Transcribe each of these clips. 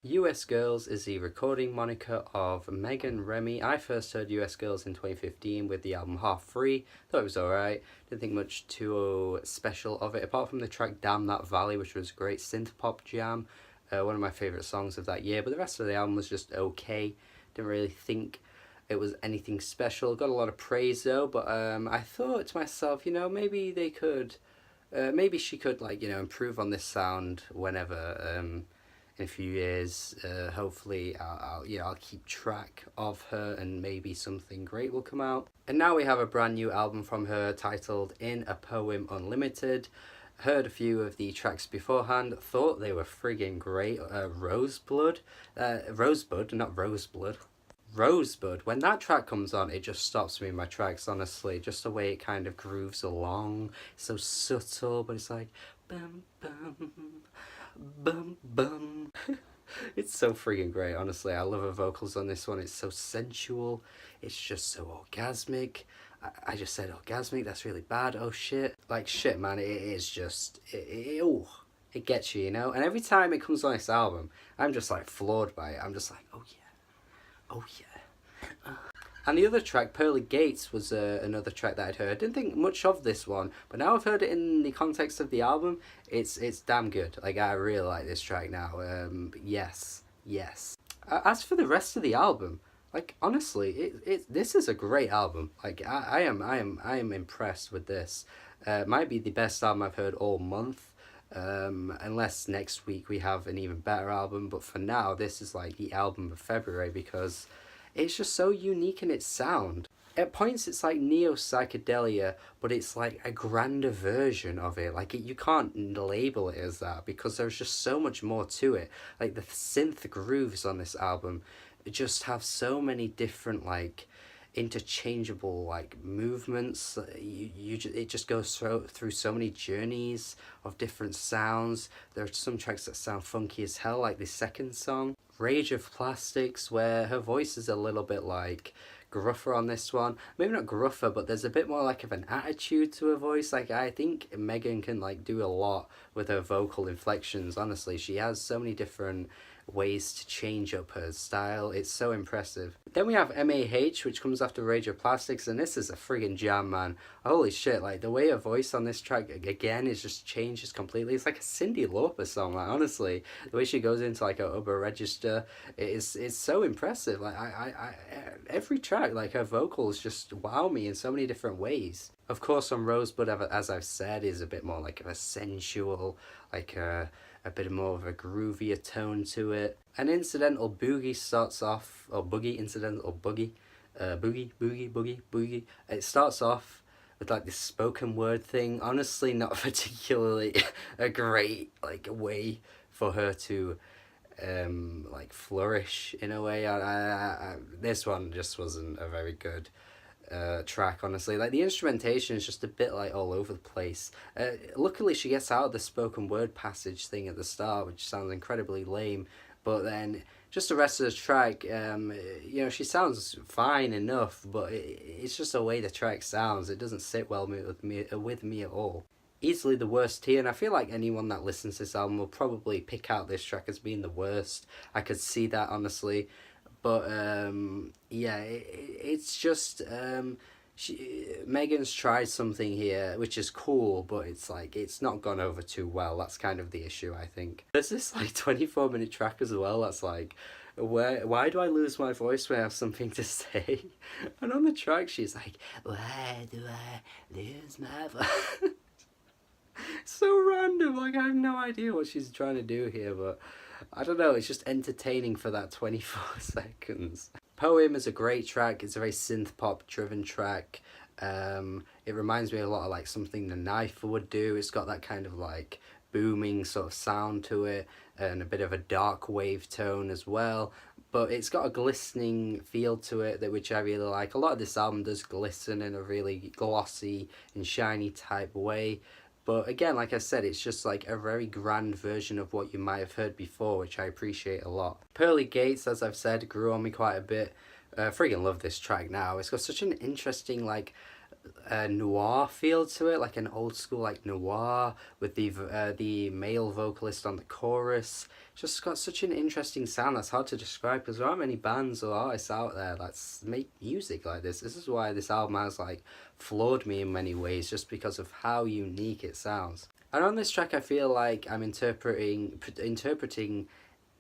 US Girls is the recording moniker of Megan Remy. I first heard US Girls in 2015 with the album Half Free. Thought it was alright. Didn't think much too special of it, apart from the track Damn That Valley, which was a great synth pop jam. One of my favourite songs of that year, but the rest of the album was just okay. Didn't really think it was anything special. Got a lot of praise though, but I thought to myself, maybe they could, maybe she could improve on this sound whenever. In a few years, hopefully I'll keep track of her and maybe something great will come out. And now we have a brand new album from her titled In a Poem Unlimited. Heard a few of the tracks beforehand, thought they were friggin' great. Rosebud, not Rosebud. Rosebud, when that track comes on, it just stops me in my tracks, honestly. Just the way it kind of grooves along, so subtle, but it's like bum bum bum bum. It's so freaking great, honestly. I love her vocals on this one. It's so sensual, it's just so orgasmic. I just said orgasmic, that's really bad. Oh shit, like shit man, it is just it gets you, and every time it comes on this album, I'm just like floored by it. I'm just like, oh yeah. And the other track, Pearly Gates, was another track that I'd heard. Didn't think much of this one, but now I've heard it in the context of the album. It's damn good. Like, I really like this track now. Yes. As for the rest of the album, like honestly, this is a great album. Like I am impressed with this. Might be the best album I've heard all month. Unless next week we have an even better album, but for now this is like the album of February because it's just so unique in its sound. At points it's like neo-psychedelia, but it's like a grander version of it. Like you can't label it as that because there's just so much more to it. Like the synth grooves on this album just have so many different like interchangeable like movements. It just goes through so many journeys of different sounds. There are some tracks that sound funky as hell, like the second song, Rage of Plastics, where her voice is a little bit like gruffer on this one. Maybe not gruffer, but there's a bit more like of an attitude to her voice. Like I think Megan can like do a lot with her vocal inflections. Honestly, she has so many different ways to change up her style. It's so impressive. Then we have M.A.H, which comes after Rage of Plastics, and this is a friggin' jam, man. Holy shit, like the way her voice on this track again is just changes completely. It's like a Cyndi Lauper song, like honestly. The way she goes into like a upper register, it's so impressive. Like I every track, like her vocals just wow me in so many different ways. Of course on Rosebud, as I've said, is a bit more like of a sensual, like a bit more of a groovier tone to it. An incidental boogie starts off, or boogie, incidental boogie, boogie. It starts off with like this spoken word thing. Honestly, not particularly a great like way for her to like flourish in a way. This one just wasn't a very good track, honestly. Like the instrumentation is just a bit like all over the place. Luckily she gets out of the spoken word passage thing at the start, which sounds incredibly lame, but then just the rest of the track, she sounds fine enough, but it's just the way the track sounds. It doesn't sit well with me at all. Easily the worst here, and I feel like anyone that listens to this album will probably pick out this track as being the worst. I could see that, honestly. But it's just Megan's tried something here which is cool, but it's like it's not gone over too well. That's kind of the issue, I think. There's this like 24-minute track as well that's like, why do I lose my voice when I have something to say? And on the track she's like, why do I lose my voice? So random, like I have no idea what she's trying to do here, but I don't know, it's just entertaining for that 24 seconds. Poem is a great track. It's a very synth pop driven track. It reminds me a lot of like something The Knife would do. It's got that kind of like booming sort of sound to it and a bit of a dark wave tone as well, but it's got a glistening feel to it which I really like. A lot of this album does glisten in a really glossy and shiny type way. But again, like I said, it's just like a very grand version of what you might have heard before, which I appreciate a lot. Pearly Gates, as I've said, grew on me quite a bit. Friggin' love this track now. It's got such an interesting like a noir feel to it, like an old school like noir with the male vocalist on the chorus. It's just got such an interesting sound that's hard to describe because there aren't many bands or artists out there that make music like this. This is why this album has like floored me in many ways, just because of how unique it sounds. And on this track, I feel like I'm interpreting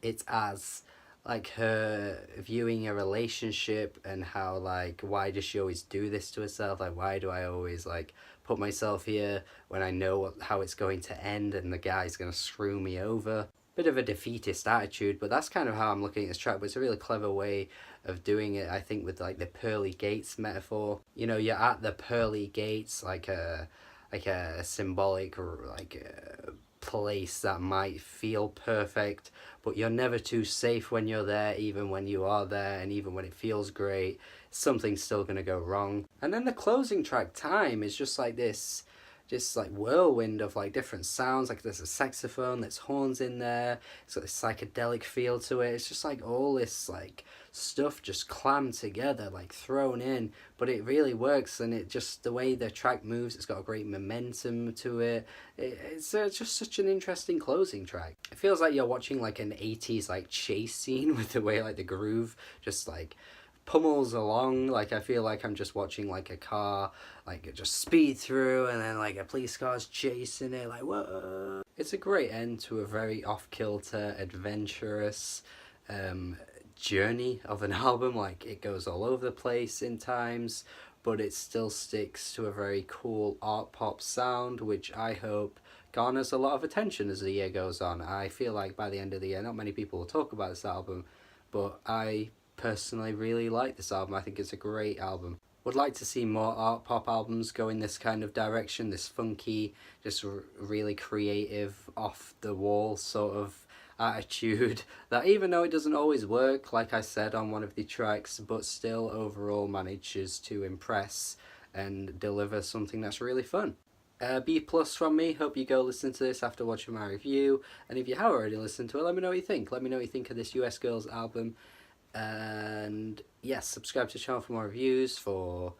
it as like her viewing a relationship and how like why does she always do this to herself, like why do I always like put myself here when I know how it's going to end and the guy's going to screw me over. Bit of a defeatist attitude, but that's kind of how I'm looking at this track. But it's a really clever way of doing it, I think, with like the pearly gates metaphor. You know, you're at the pearly gates, like a symbolic like place that might feel perfect, but you're never too safe when you're there. Even when you are there and even when it feels great, something's still going to go wrong. And then the closing track, Time, is just like this just like whirlwind of like different sounds. Like there's a saxophone, there's horns in there, it's got this psychedelic feel to it. It's just like all this like stuff just clammed together, like thrown in, but it really works. And it just, the way the track moves, it's got a great momentum to it. It's just such an interesting closing track. It feels like you're watching like an 80s like chase scene with the way like the groove just like pummels along. Like I feel like I'm just watching like a car like it just speed through and then like a police car's chasing it, like whoa. It's a great end to a very off-kilter, adventurous journey of an album. Like it goes all over the place in times, but it still sticks to a very cool art pop sound, which I hope garners a lot of attention as the year goes on. I feel like by the end of the year, not many people will talk about this album, but I personally really like this album. I think it's a great album. Would like to see more art pop albums go in this kind of direction, this funky, just really creative, off the wall sort of attitude that, even though it doesn't always work, like I said on one of the tracks, but still overall manages to impress and deliver something that's really fun. B plus from me. Hope you go listen to this after watching my review, and if you have already listened to it, let me know what you think. Let me know what you think of this US Girls album. And yes, subscribe to the channel for more reviews, for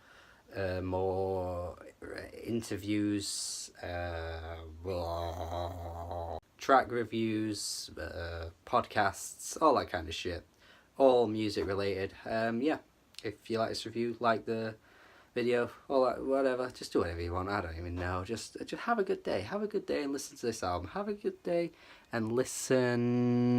more interviews, track reviews, podcasts, all that kind of shit, all music related. Yeah, if you like this review, like the video, all that, whatever, just do whatever you want. I don't even know. Just have a good day. Have a good day and listen to this album. Have a good day and listen.